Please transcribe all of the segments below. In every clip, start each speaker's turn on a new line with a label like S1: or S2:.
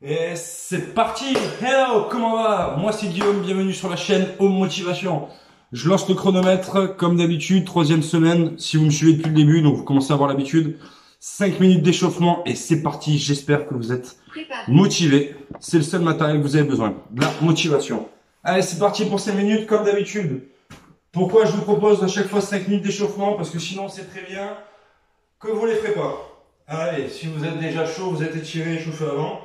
S1: Et c'est parti. Hello, comment va? Moi c'est Guillaume, bienvenue sur la chaîne Home Motivation. Je lance le chronomètre comme d'habitude, troisième semaine, si vous me suivez depuis le début, donc vous commencez à avoir l'habitude. 5 minutes d'échauffement et c'est parti, j'espère que vous êtes motivés. C'est le seul matériel que vous avez besoin, de la motivation. Allez, c'est parti pour 5 minutes comme d'habitude. Pourquoi je vous propose à chaque fois 5 minutes d'échauffement? Parce que sinon c'est très bien que vous les ferez pas. Allez, si vous êtes déjà chaud, vous êtes étiré, échauffé avant.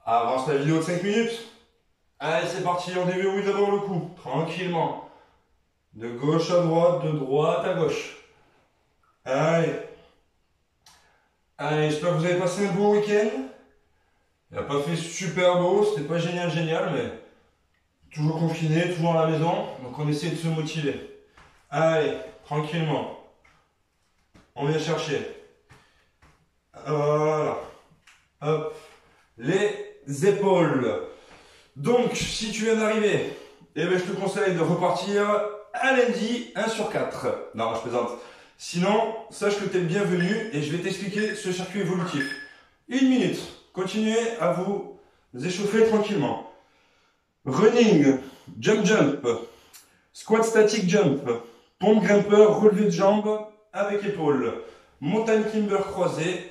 S1: Avance la vidéo de 5 minutes. Allez, c'est parti, on déverrouille d'abord le cou, tranquillement. De gauche à droite, de droite à gauche. Allez. Allez, j'espère que vous avez passé un bon week-end. Il n'a pas fait super beau, c'était pas génial, mais toujours confiné, toujours à la maison. Donc on essaie de se motiver. Allez, tranquillement. On vient chercher. Voilà. Hop. Les épaules. Donc, si tu viens d'arriver, eh ben, je te conseille de repartir à lundi 1 sur 4. Non, je plaisante. Sinon, sache que tu es le bienvenu et je vais t'expliquer ce circuit évolutif. 1 minute. Continuez à vous échauffer tranquillement. Running, jump, squat statique jump, pompe grimpeur, relevé de jambes avec épaule, montagne climber croisé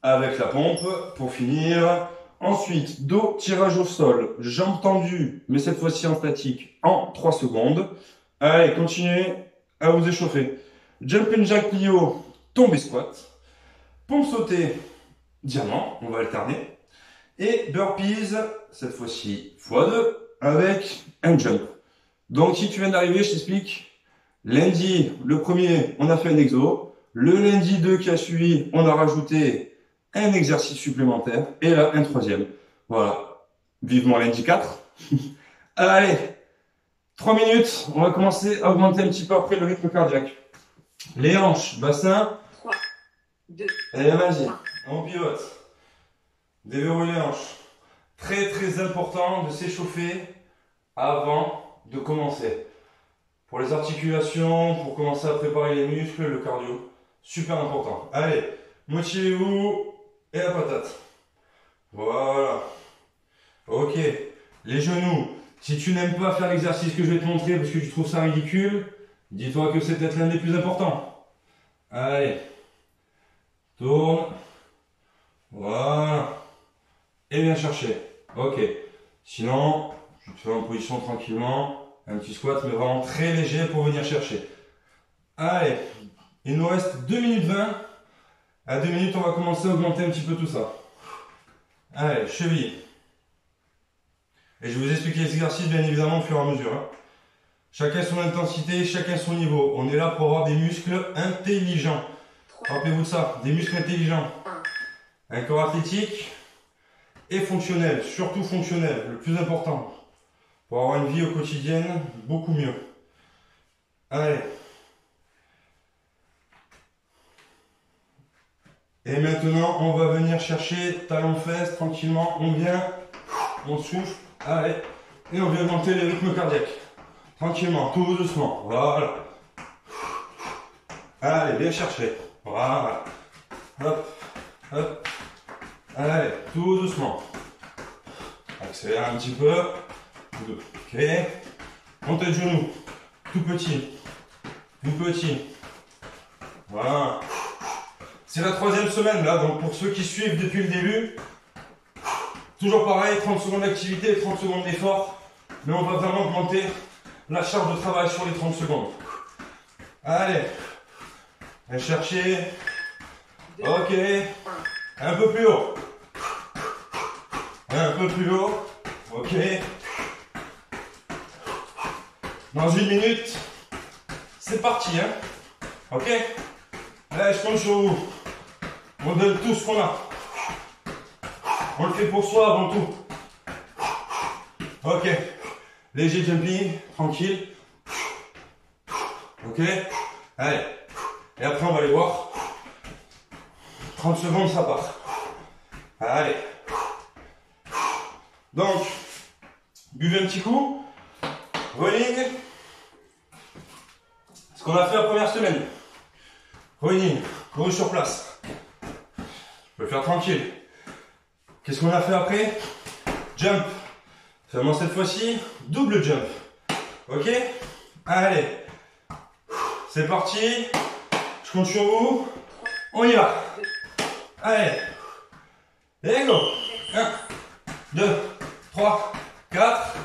S1: avec la pompe pour finir. Ensuite, dos, tirage au sol, jambes tendues, mais cette fois-ci en statique, en 3 secondes. Allez, continuez à vous échauffer. Jumping jack plio, tombé squat. Pompe sautée, diamant, on va alterner. Et burpees, cette fois-ci x2, avec un jump. Donc, si tu viens d'arriver, je t'explique. Lundi, le premier, on a fait un exo. Le lundi 2 qui a suivi, on a rajouté un exercice supplémentaire, et là, un troisième. Voilà. Vivement lundi 4. Allez, 3 minutes, on va commencer à augmenter un petit peu après le rythme cardiaque. Les hanches, bassin.
S2: 3, 2,
S1: et vas-y, on pivote. Déverrouille les hanches. Très important de s'échauffer avant de commencer. Pour les articulations, pour commencer à préparer les muscles, le cardio, super important. Allez, motivez-vous. Et la patate. Voilà. Ok. Les genoux. Si tu n'aimes pas faire l'exercice que je vais te montrer parce que tu trouves ça ridicule, dis-toi que c'est peut-être l'un des plus importants. Allez. Tourne. Voilà. Et viens chercher. Ok. Sinon, je te fais en position tranquillement. Un petit squat, mais vraiment très léger pour venir chercher. Allez. Il nous reste 2 minutes 20. À 2 minutes, on va commencer à augmenter un petit peu tout ça. Allez, cheville. Et je vais vous expliquer les exercices bien évidemment au fur et à mesure. Chacun son intensité, chacun son niveau. On est là pour avoir des muscles intelligents. Rappelez-vous de ça, des muscles intelligents. Un corps athlétique et fonctionnel, surtout fonctionnel, le plus important. Pour avoir une vie au quotidien beaucoup mieux. Allez. Et maintenant, on va venir chercher talon-fesse tranquillement. On vient, on souffle, allez, et on vient augmenter les rythmes cardiaques. Tranquillement, tout doucement. Voilà. Allez, viens chercher. Voilà. Hop, hop. Allez, tout doucement. Accélère un petit peu. Ok. Montée de genoux. Tout petit. Tout petit. Voilà. C'est la 3e semaine là, donc pour ceux qui suivent depuis le début, toujours pareil, 30 secondes d'activité et 30 secondes d'effort, mais on va vraiment augmenter la charge de travail sur les 30 secondes. Allez, allez chercher, ok, un peu plus haut, un peu plus haut, ok, dans 1 minute, c'est parti, hein, ok, allez, je compte sur vous. On donne tout ce qu'on a. On le fait pour soi avant tout. Ok. Léger jumping, tranquille. Ok. Allez. Et après, on va aller voir. 30 secondes, ça part. Allez. Donc, buvez un petit coup. Running. Ce qu'on a fait la première semaine. Running. Couru sur place. Je peux le faire tranquille. Qu'est-ce qu'on a fait après? Jump. Seulement cette fois-ci, double jump. Ok? Allez. C'est parti. Je compte sur vous. On y va. Allez. Et go. 1, 2, 3, 4.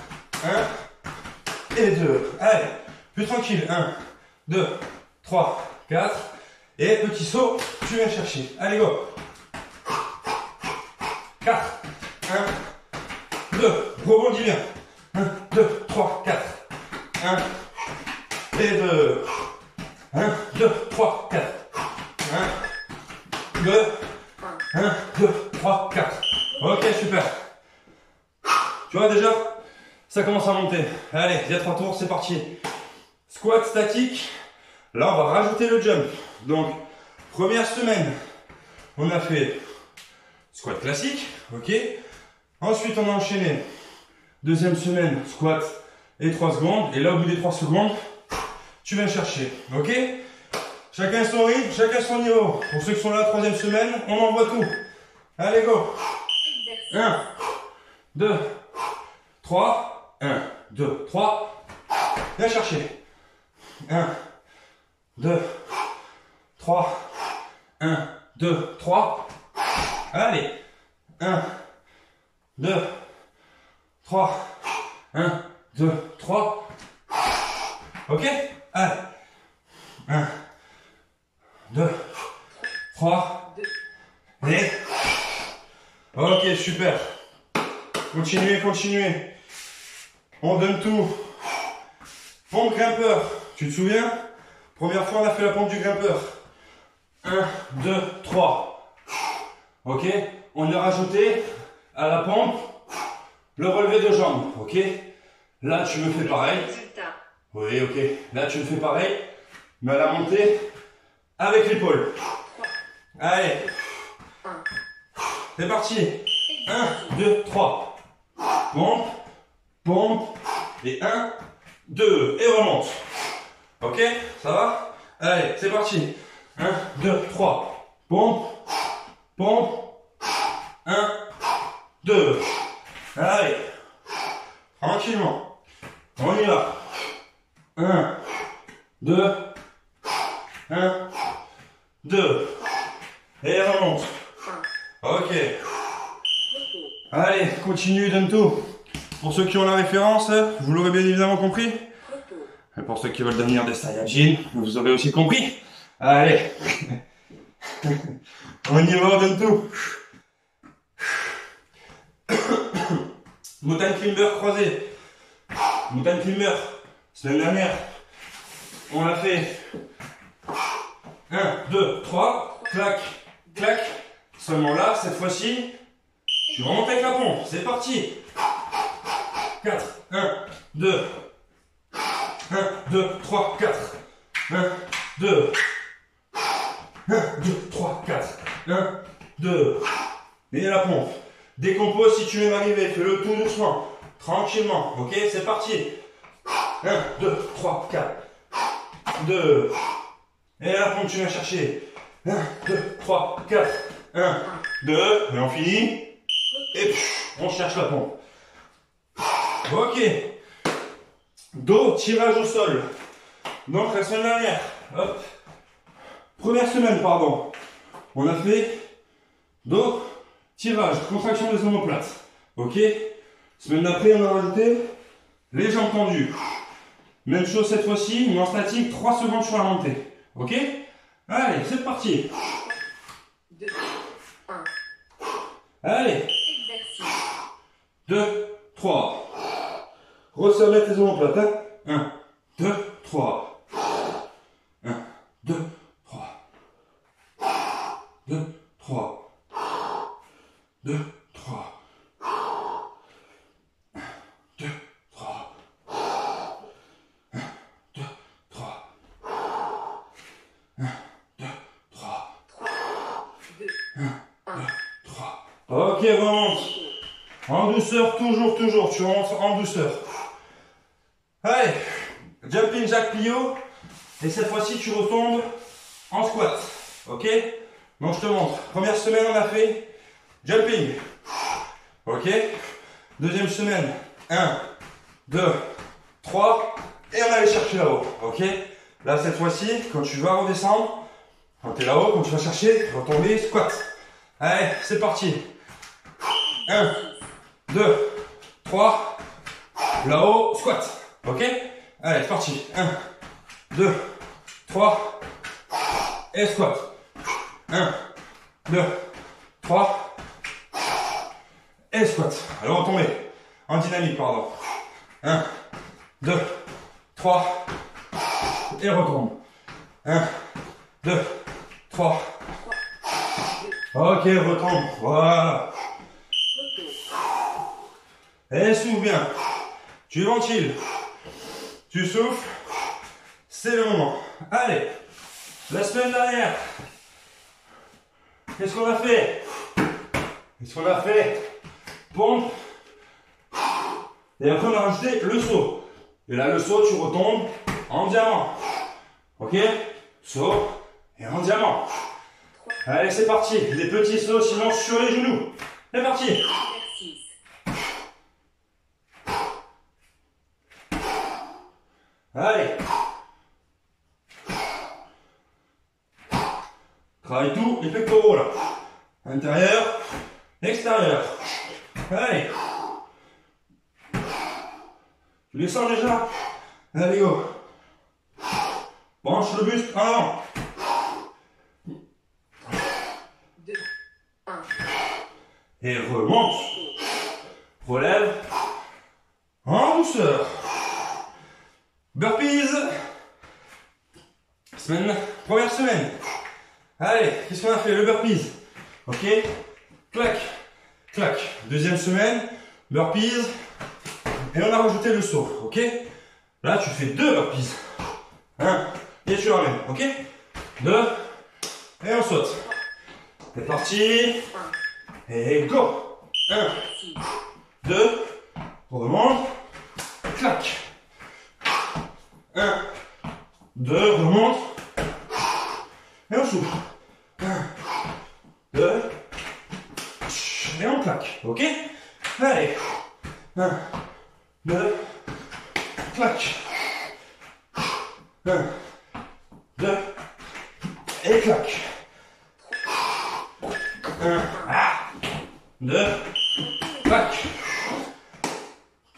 S1: 1 et 2. Allez. Plus tranquille. 1, 2, 3, 4. Et petit saut, tu viens chercher. Allez, go. 4. 1, 2. Rebondis bien. 1, 2, 3, 4. 1 et 2. 1, 2, 3, 4. 1, 2. 1, 2, 3, 4. Ok, super. Tu vois déjà, ça commence à monter. Allez, il y a 3 tours, c'est parti. Squat statique. Là, on va rajouter le jump. Donc, première semaine, on a fait squat classique. Ok. Ensuite, on a enchaîné. Deuxième semaine, squat et 3 secondes. Et là, au bout des 3 secondes, tu viens chercher. Ok. Chacun son rythme, chacun son niveau. Pour ceux qui sont là, troisième semaine, on envoie tout. Allez, go. 1, 2, 3. 1, 2, 3. Viens chercher. 1, 2, 3. 1, 2, 3. Allez. 1, 2, 3. 1, 2, 3. Ok. Allez. 1, 2, 3. Et. Ok, super. Continuez, continuez. On donne tout. Pompe grimpeur. Tu te souviens? Première fois, on a fait la pompe du grimpeur. 1, 2, 3. Ok. On a rajouté à la pompe le relevé de jambes. Ok. Là, tu me fais pareil. Oui, ok. Là, tu me fais pareil. Mais à la montée, avec l'épaule. Allez. C'est parti. 1, 2, 3. Pompe, pompe. Et 1, 2. Et remonte. Ok, ça va? Allez, c'est parti. 1, 2, 3. Pompe, pompe. 1, 2. Allez. Tranquillement. On y va. 1, 2. 1, 2. Et remonte. Ok. Allez, continue, donne tout. Pour ceux qui ont la référence, vous l'aurez bien évidemment compris. Et pour ceux qui veulent devenir des Saiyajin, vous aurez aussi compris. Allez. On y va, on donne tout. Mountain climber croisé. Mountain climber. Semaine dernière, on l'a fait. 1, 2, 3. Clac, clac. Seulement là, cette fois-ci, tu remontes avec la pompe. C'est parti. 4, 1, 2. 1, 2, 3, 4. 1, 2. 1, 2, 3, 4. 1, 2. Et la pompe. Décompose si tu veux m'arriver. Fais-le tout doucement. Tranquillement. Ok, c'est parti. 1, 2, 3, 4. 2. Et la pompe, tu viens chercher. 1, 2, 3, 4. 1, 2. Et on finit. Et on cherche la pompe. Ok. Dos, tirage au sol. Donc la semaine dernière, hop. Première semaine, pardon. On a fait dos, tirage, contraction des omoplates. Ok. Semaine d'après, on a rajouté les jambes tendues. Même chose cette fois-ci, mais en statique, 3 secondes sur la montée. Ok. Allez, c'est parti.
S2: 2, 1.
S1: Allez. 2, 3. Resserre tes omoplates. 1, 2, 3. 1, 2, 3. 2, 3. 2, 3. 2, 3. 2, 3. 1, 2, 3. 1, 2, 3. Ok, remonte. En douceur, toujours, toujours. Tu remontes en douceur. Allez, jumping jack plio. Et cette fois-ci, tu retombes en squat. Ok? Donc je te montre. Première semaine, on a fait jumping. Ok? Deuxième semaine. 1, 2, 3. Et on va aller chercher là-haut. Ok? Là, cette fois-ci, quand tu vas redescendre, quand tu es là-haut, quand tu vas chercher, retomber, squat. Allez, c'est parti. 1, 2, 3. Là-haut, squat. Ok? Allez, c'est parti. 1, 2, 3. Et squat. 1, 2, 3. Et squat. Alors, on va tomber. En dynamique, pardon. 1, 2, 3. Et retombe. 1, 2, 3. Ok, retombe. Voilà. Et souffle bien. Tu ventiles. Tu souffles. C'est le moment. Allez. La semaine dernière. Qu'est-ce qu'on a fait? Qu'est-ce qu'on a fait? Pompe. Et après, on a rajouté le saut. Et là, le saut, tu retombes en diamant. Ok? Saut et en diamant. Allez, c'est parti. Des petits sauts, sinon sur les genoux. C'est parti. Allez. Travaille tout, les pectoraux là. Intérieur, extérieur. Allez. Tu les sens déjà? Allez, go. Branche le buste en avant.
S2: 2, 1.
S1: Et remonte. Relève. En douceur. Burpees. Première semaine. Allez, qu'est-ce qu'on a fait? Le burpees. Ok. Clac. Clac. Deuxième semaine. Burpees. Et on a rajouté le saut. Ok. Là, tu fais 2 burpees. 1. Et tu ramènes. Ok. 2. Et on saute. C'est parti. Et go. 1. 2. On remonte. Clac. 1. 2. Remonte. Et on souffle. 1. 2. Et on claque. Ok. Allez. 1. 2. Clac. 1. 2. Et clac. 1. 2. Clac.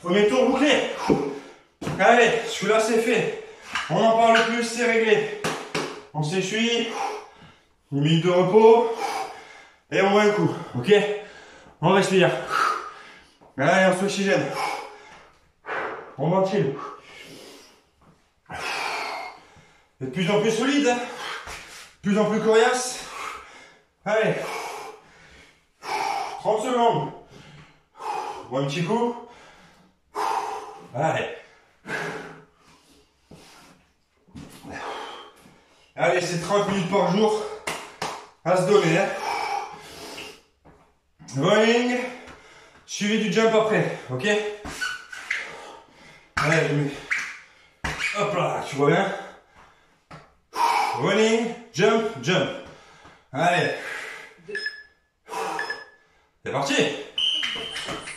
S1: Premier tour bouclé. Allez, celui-là c'est fait. On n'en parle plus, c'est réglé. On s'essuie. Une minute de repos. Et on voit un coup. Ok? On respire. Allez, on s'oxygène. On ventile. Et de plus en plus solide. De plus en plus coriace. Allez. 30 secondes. Ou un petit coup. Allez. Allez, c'est 30 minutes par jour à se donner. Hein. Running, suivi du jump après, ok? Allez, je mets. Hop là, tu vois bien? Running, jump, jump. Allez. C'est parti.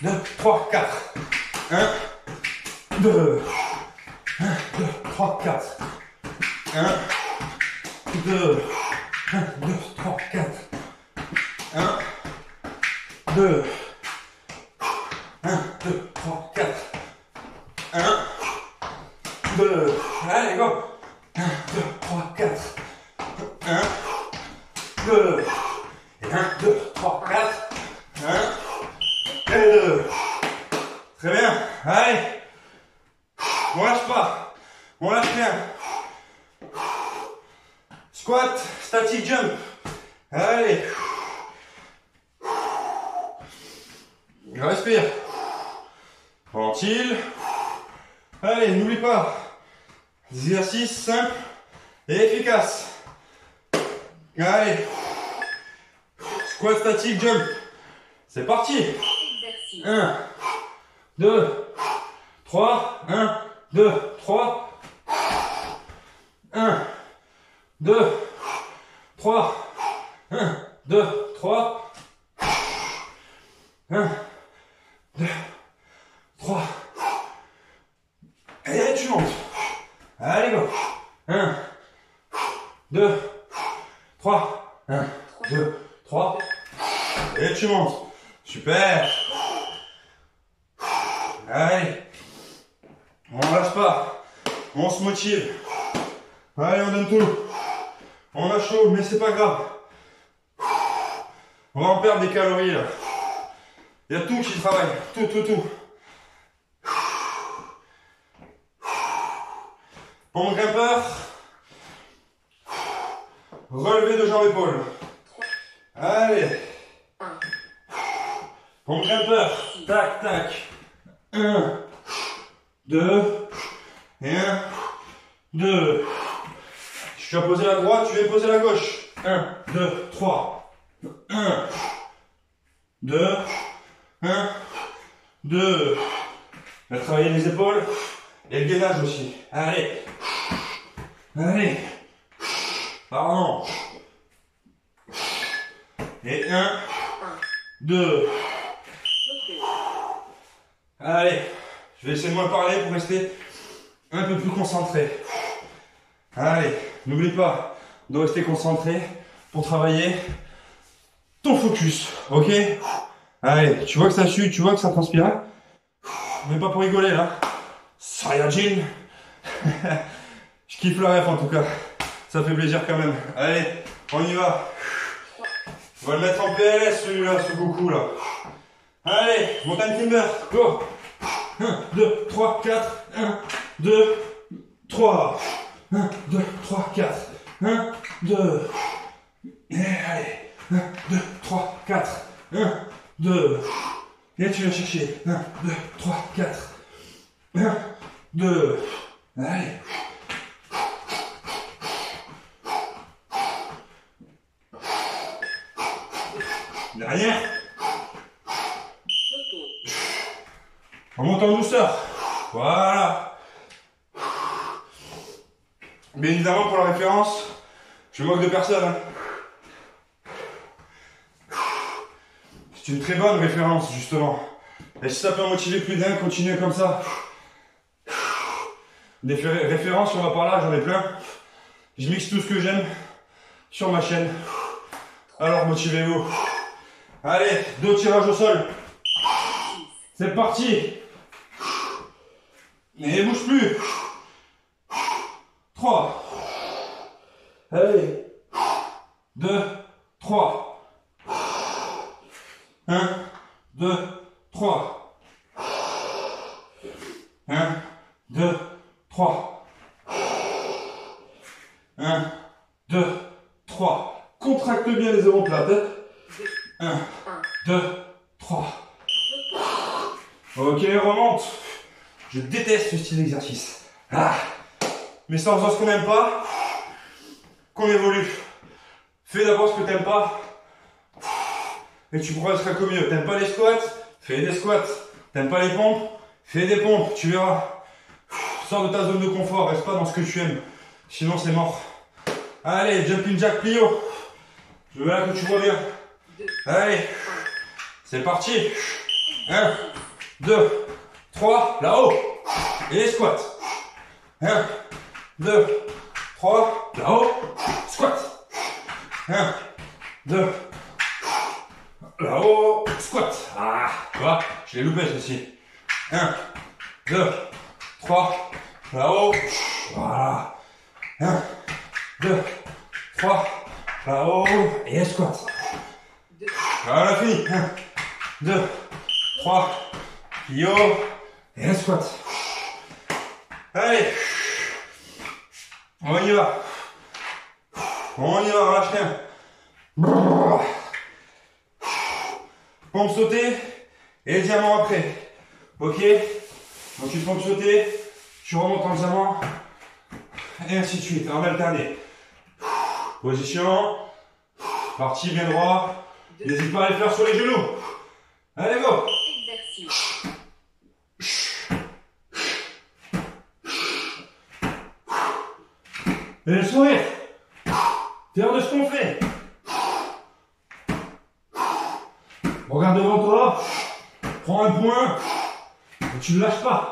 S1: 2, 3, 4. 1, 2. 1, 2, 3, 4. 1, 2. 1, 2, 3, 4. 1, 2. 1, 2, 3, 4. 1, 2. Allez, go. 1, 2, 3, 4. 1, 2. Et 1, 2, 3, 4. 1 et 2. Très bien. Allez. On lâche pas. On lâche rien. Squat, static jump. Allez. Respire. Ventile. Allez, n'oublie pas. Exercice simple et efficace. Allez. Squat, static jump. C'est parti. 1, 2, 3. 1, 2, 3. 1, 2, 3. 1, 2, 3. 1, Super. Allez. On lâche pas. On se motive. Allez, on donne tout. On a chaud, mais c'est pas grave. On va en perdre des calories là. Il y a tout qui travaille. Tout, tout, tout. Pompe grimpeur. Relevé de jambes épaules. Allez. Pompe grimpeur. Tac, tac. 1, 2. Et 1, 2. Si tu as posé la droite, tu viens poser la gauche. 1, 2, 3. 1, 2. 1, 2. On va travailler les épaules et le gainage aussi. Allez. Allez. Pardon. Et 1, 2. Allez. Je vais essayer de moins parler pour rester un peu plus concentré. Allez. N'oublie pas de rester concentré pour travailler ton focus. Ok? Allez. Tu vois que ça sue, tu vois que ça transpire. Mais pas pour rigoler là. Saiyajin. Je kiffe le ref en tout cas. Ça fait plaisir quand même. Allez, on y va. On va le mettre en PLS celui-là, ce Goku là. Allez, montagne timber, go. 1, 2, 3, 4. 1, 2, 3. 1, 2, 3, 4. 1, 2. Et allez. 1, 2, 3, 4. 1, 2. Et tu vas chercher. 1, 2, 3, 4. 1, 2. Allez. Derrière. On monte en douceur. Voilà. Bien évidemment, pour la référence, je me moque de personne. Hein. C'est une très bonne référence, justement. Et si ça peut en motiver plus d'un, continuez comme ça. Des références, on va par là, j'en ai plein. Je mixe tout ce que j'aime sur ma chaîne. Alors motivez-vous. Allez, 2 tirages au sol. C'est parti. Et bouge plus. 3. Allez. 2, 3. 1, 2, 3. 1, 2, 3. 1, 2, 3. Contracte bien les omoplates. 1, 2, 3. Ok, remonte. Je déteste ce style d'exercice. Ah. Mais c'est en faisant ce qu'on n'aime pas qu'on évolue. Fais d'abord ce que t'aimes pas et tu progresseras qu'au mieux. T'aimes pas les squats? Fais des squats. T'aimes pas les pompes? Fais des pompes, tu verras. Sors de ta zone de confort, reste pas dans ce que tu aimes. Sinon c'est mort. Allez, jumping jack plio. Je veux là que tu vois bien. Allez, c'est parti. 1, 2, 3, là-haut. Et les squats. 1, 2, 3, là-haut. Squat. 1, 2, là-haut. Squat. Ah, tu vois, je l'ai loupé ceci. 1, 2, 3, là-haut. Voilà. 1, 2, 3, là-haut. Et un squat. Voilà, fini. 1, 2, 3, plio. Et un squat. Allez. On y va. On y va, on lâche rien. Pompe sauter et diamant après. Ok? Donc tu pompes sauter, tu remontes en diamant et ainsi de suite, en alterné. Position, parti bien droit. N'hésite pas à les faire sur les genoux. Allez, go!
S2: Exercice.
S1: Et le sourire. Fier de ce qu'on fait. Regarde devant toi. Prends un point. Et tu ne lâches pas.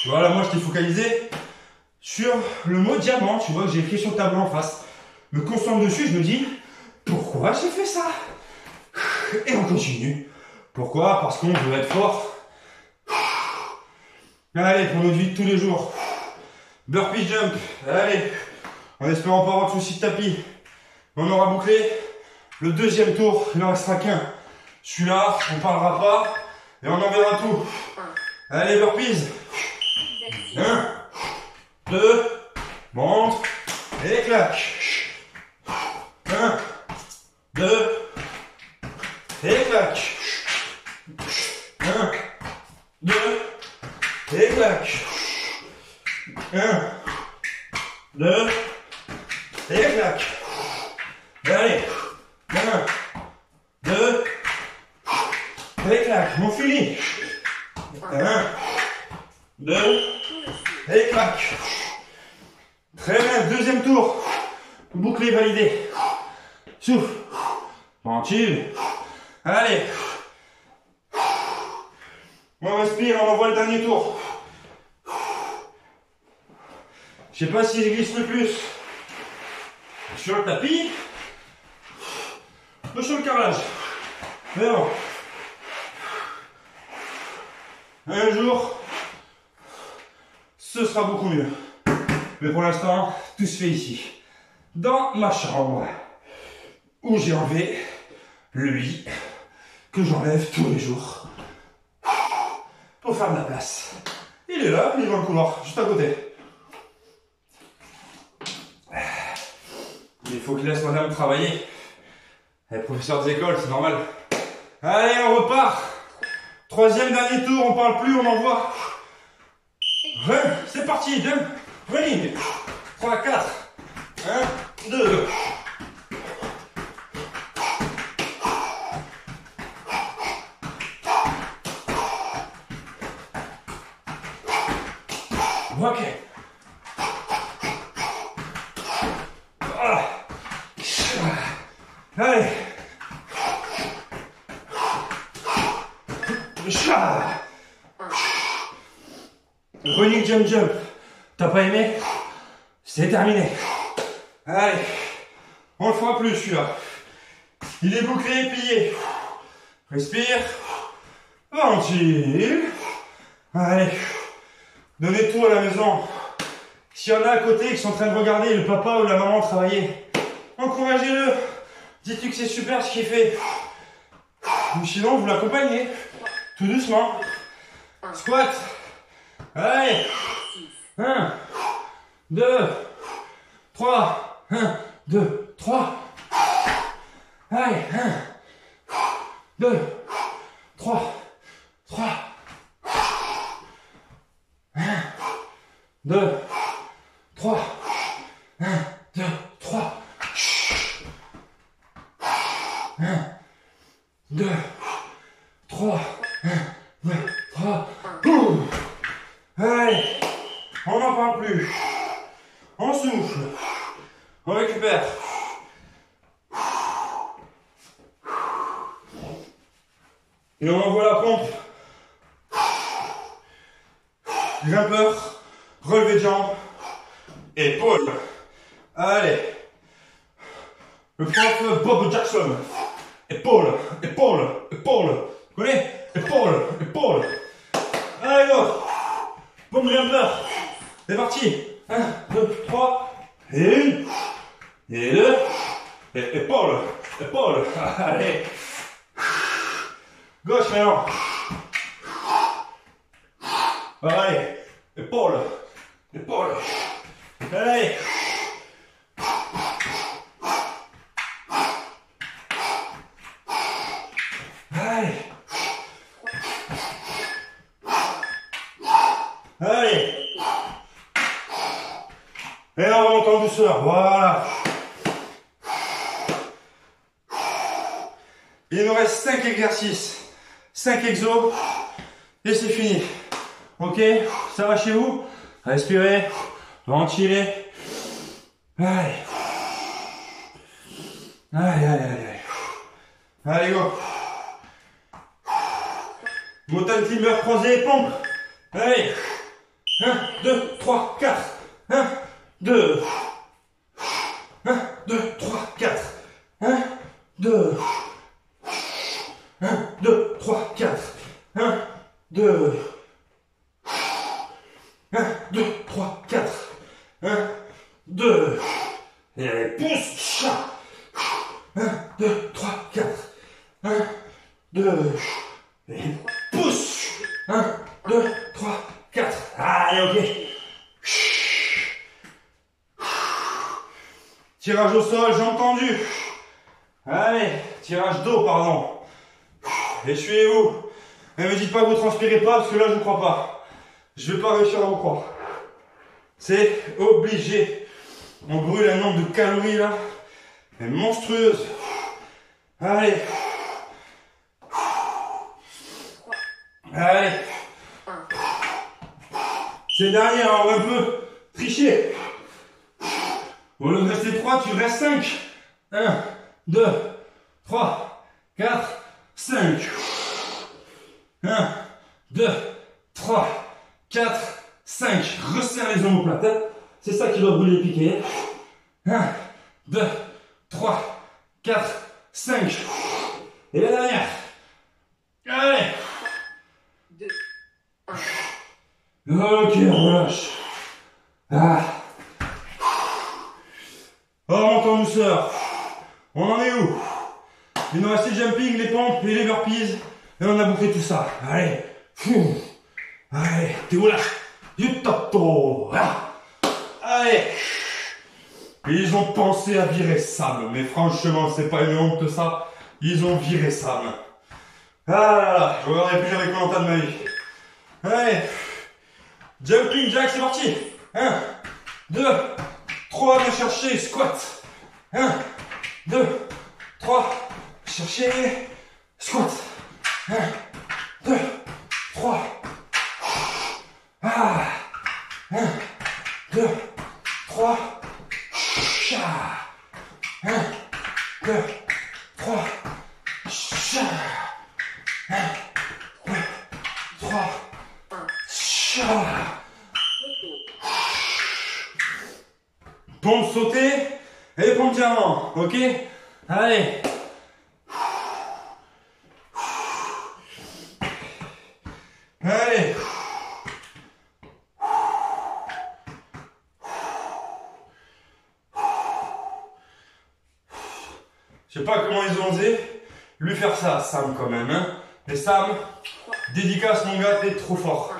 S1: Voilà, moi je t'ai focalisé sur le mot diamant. Tu vois que j'ai écrit sur le tableau en face. Je me concentre dessus, je me dis, pourquoi j'ai fait ça? Et on continue. Pourquoi? Parce qu'on veut être fort. Allez, pour notre vie de tous les jours. Burpee jump. Allez. En espérant pas avoir de soucis de tapis. On aura bouclé le deuxième tour. Il n'en restera qu'un. Celui-là, on parlera pas. Et on en verra tout. Allez, burpees. 1, 2, monte. Et claque. 1, 2, et claque. 1, 2, et claque. 1, 2, et claque. Allez. 1, 2, et claque. On finit. 1, 2, et claque. Très bien, deuxième tour. Bouclé validé. Souffle. Tranquille. Allez. On respire, on envoie le dernier tour. Je sais pas si je glisse le plus sur le tapis ou sur le carrelage. Mais bon. Un jour, ce sera beaucoup mieux. Mais pour l'instant, tout se fait ici. Dans ma chambre. Où j'ai enlevé le lit que j'enlève tous les jours pour faire de la place. Il est là, il est dans le couloir, juste à côté. Il faut que je laisse madame travailler. Elle est professeure des écoles, c'est normal. Allez, on repart. Troisième dernier tour, on parle plus, on envoie. C'est parti, jump, running. 3, 4. 1, 2. Ok. Allez. Running jump jump. T'as pas aimé? C'est terminé. Allez. On le fera plus celui-là. Il est bouclé, plié. Respire. Ventile. Allez. Donnez tout à la maison. S'il y en a à côté qui sont en train de regarder le papa ou la maman travailler, encouragez-le. Dites-lui que c'est super ce qu'il fait. Ou sinon, vous l'accompagnez. Tout doucement. Squat. Allez. 1, 2, 3. 1, 2, 3. Allez. 1, 2, 3. 3. 1, 2, 3. 1, 2, 3. 1, 2, 3. 1, 2, 3. Allez, on n'en parle plus. On souffle. On récupère. Et on envoie la pompe. Grimpeur, relevé de jambes, épaule. Allez. Le prof Bob Jackson. Épaule, épaule, épaule. Vous connaissez? Épaule, épaule. Allez, go. Pompe grimpeur. C'est parti. 1, 2, 3. Et 1. Et 2. Et épaule, épaule. Allez. Gauche maintenant. Allez, épaule, épaule. Allez. Allez. Allez. Et là, on remonte en douceur. Voilà. Il nous reste 5 exercices. 5 exos. Et c'est fini. Ok, ça va chez vous? Respirez, ventilez. Allez. Allez, allez, allez. Allez, go. Mountain climber croisé, pompe. Allez. 1, 2, 3, 4. 1, 2. 1, 2, 3, 4. 1, 2. 1, 2, 3, 4. 1, 2. 1, 2, 3, 4. 1, 2. Et allez, pousse. 1, 2, 3, 4. 1, 2. Et pousse. 1, 2, 3, 4. Allez, ok. Tirage au sol, j'ai entendu. Allez, tirage d'eau, pardon. Essuyez-vous. Ne me dites pas que vous transpirez pas, parce que là, je ne crois pas. Je vais pas réussir à vous croire. C'est obligé. On brûle un nombre de calories, là. Mais monstrueuse. Allez. Allez. C'est dernier, on va un peu tricher. Au lieu de rester 3, tu restes 5. 1, 2, 3, 4, 5. 1, 2, 3, 4, 5. Resserre les omoplates. C'est ça qui doit brûler et piquer. 1, 2, 3, 4, 5. Et la dernière. Allez.
S2: 2, 1.
S1: Ok, relâche. Ah. Oh, on monte en douceur. On en est où? Il nous reste les jumping, les pompes et les burpees. Et on a bouclé tout ça. Allez. Allez, t'es où là? Du top. Allez. Et ils ont pensé à virer Sam. Mais franchement, c'est pas une honte ça. Ils ont viré Sam. Ah là là, je regarderai plus jamais Koh-Lanta de ma vie. Allez. Jumping jack, c'est parti. 1, 2, 3, viens chercher, squat. 1, 2, 3, chercher, squat. 1, 2, 3. Ah. 1, 2, 3. 1, 2, 3. 1, 2, 3. Pompe sautée et pompe diamant, ok? Allez. Allez. Je sais pas comment ils ont osé lui faire ça à Sam quand même, hein? Et Sam, dédicace mon gars, t'es trop fort.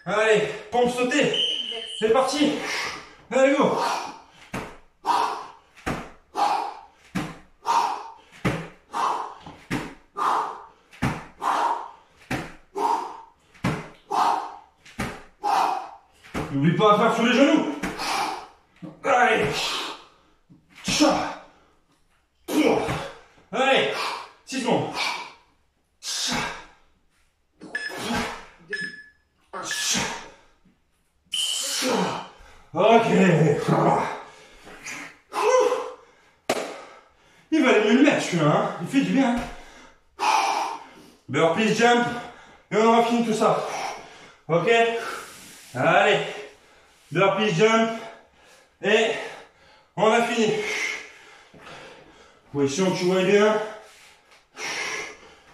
S1: Allez, pompe sautée. C'est parti. Allez, go. N'oublie pas à faire sur les genoux. Allez. Allez. 6 secondes. Ok. Il va aller mieux le mettre celui-là, hein. Il fait du bien. Burpees jump. Et on aura fini tout ça. Ok. Allez. Burpees jump. Et on a fini. Position que tu vois bien.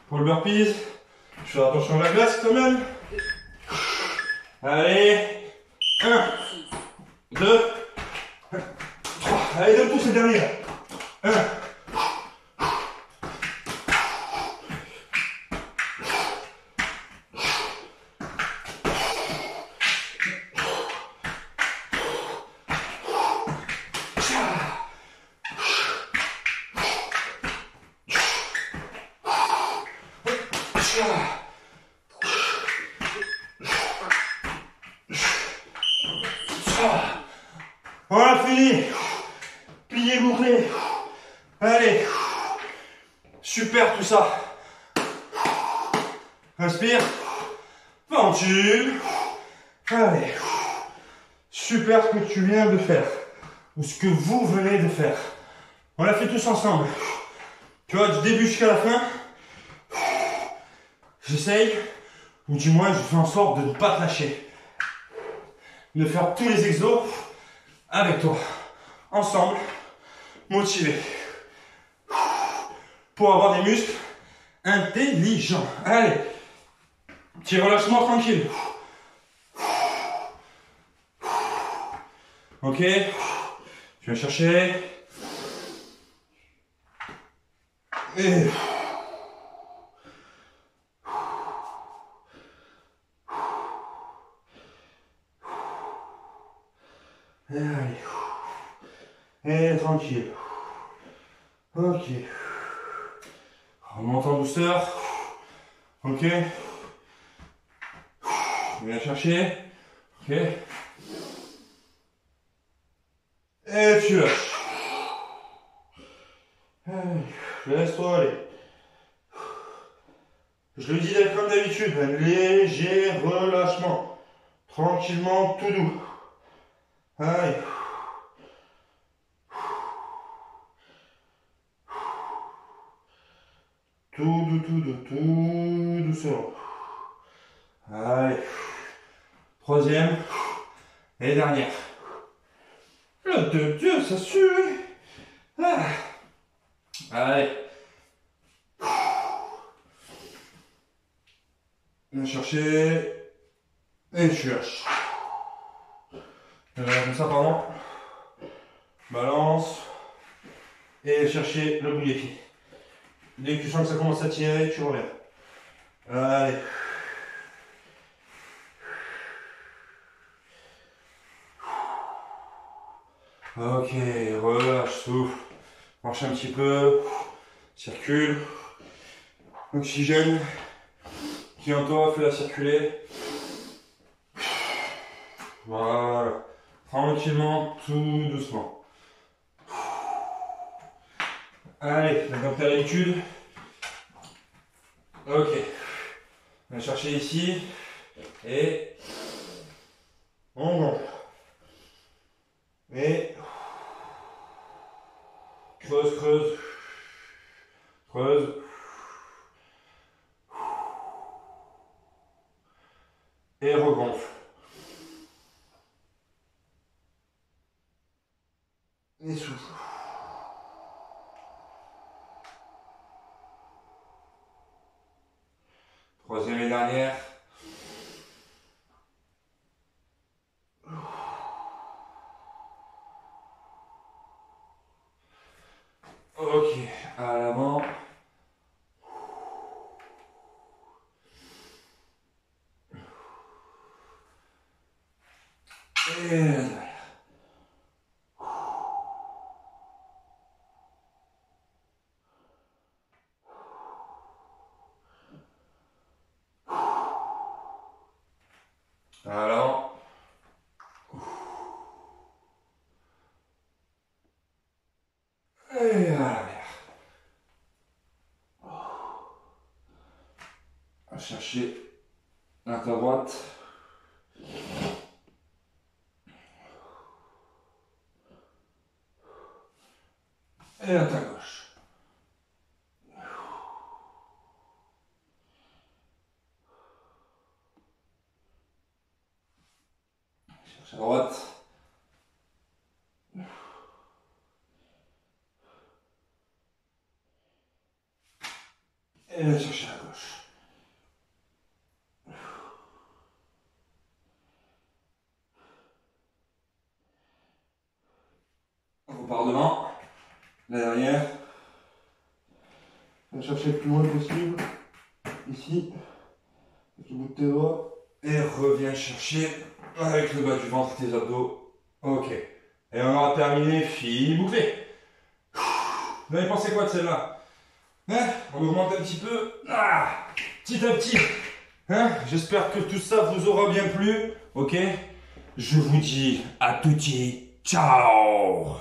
S1: Pour le burpees. Je fais attention à la glace quand même. Allez. 1, 2, 3. Allez, donne tout ces derniers. 1. On a fini. Plié, bouclé. Allez. Super tout ça. Respire. Ventile. Allez. Super ce que tu viens de faire. Ou ce que vous venez de faire. On l'a fait tous ensemble. Tu vois, du début jusqu'à la fin. J'essaye. Ou du moins, je fais en sorte de ne pas te lâcher. de faire tous les exos avec toi. Ensemble, motivés. Pour avoir des muscles intelligents. Allez, petit relâchement tranquille. Ok, je viens chercher. Et... allez. Et tranquille. Ok. Remonte en douceur. Ok. Je viens chercher. Ok. Et tu lâches. Laisse-toi aller. Je le dis comme d'habitude, un léger relâchement. Tranquillement, tout doux. Allez. Tout doucement. Allez. Troisième. Et dernière. Le de Dieu, ça suit. Ah. Allez. Viens chercher. Et tu lâches. Comme ça, pardon. Balance. Et chercher le bout des pieds. Dès que tu sens que ça commence à tirer, tu reviens. Allez. Ok, relâche, souffle. Marche un petit peu. Circule. Oxygène qui en toi, fais-la circuler. Voilà. Tranquillement, tout doucement. Allez, comme tu as l'habitude. Ok. On va chercher ici. Et on gonfle. Et creuse, creuse. Creuse. Et regonfle. Et souffle. Troisième et dernière. Ok, à l'avant. Et derrière. Alors. Et à l'arrière. À chercher à ta droite. Et à ta gauche. Cherche à droite. Et va chercher à gauche. On repart devant. La dernière. Va chercher le plus loin possible. Ici. Avec le bout de tes doigts. Et reviens chercher avec le bas du ventre tes abdos. Ok. Et on aura terminé, fini bouclé. Vous avez pensé quoi de celle-là? Hein? On augmente un petit peu. Ah, petit à petit. Hein? J'espère que tout ça vous aura bien plu. Ok? Je vous dis à tutti. Ciao!